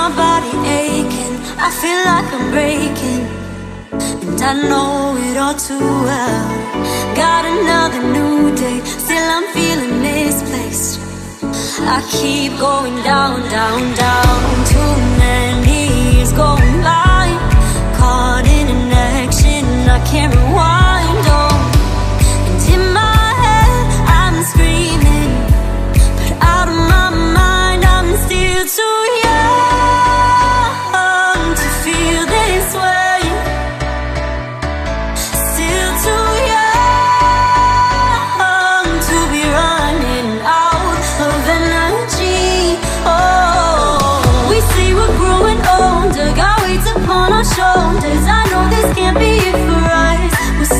my body aching, I feel like I'm breaking, and I know it all too well. Got another new day, still I'm feeling misplaced. I keep going down, down, down. Too many years going by, caught in an action I can't rewind. Oh, and in my head I'm screaming, but out of my mind I'm still too young to feel this way. Still too young to be running out of energy. Oh, we say we're growing older, got weights upon our shoulders. I know this can't be it for us. We're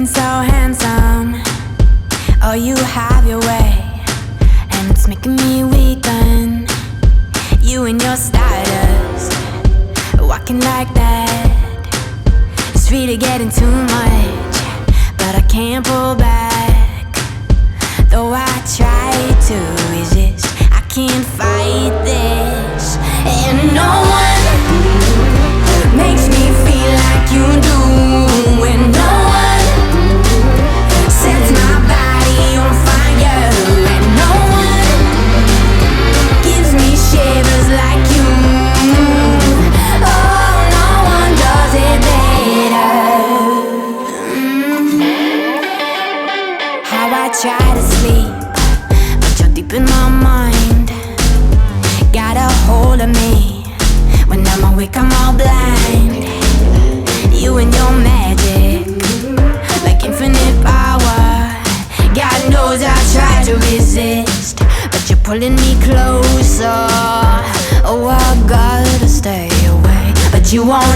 so handsome. Oh, you have your way, and it's making me weaken. You and your stardust, walking like that. It's really getting too much, but I can't pull back. Though I try to resist, I can't fight this. And no one makes me feel like you do. And no one sets my body on fire. And no one gives me shivers like you. Oh, no one does it better. How I try to sleep, but you're deep in my mind. Got a hold of me. When I'm awake, I'm all blind. You and your magic, like infinite power. God knows I try to resist, but you're pulling me closer. Oh, I gotta stay away, but you won't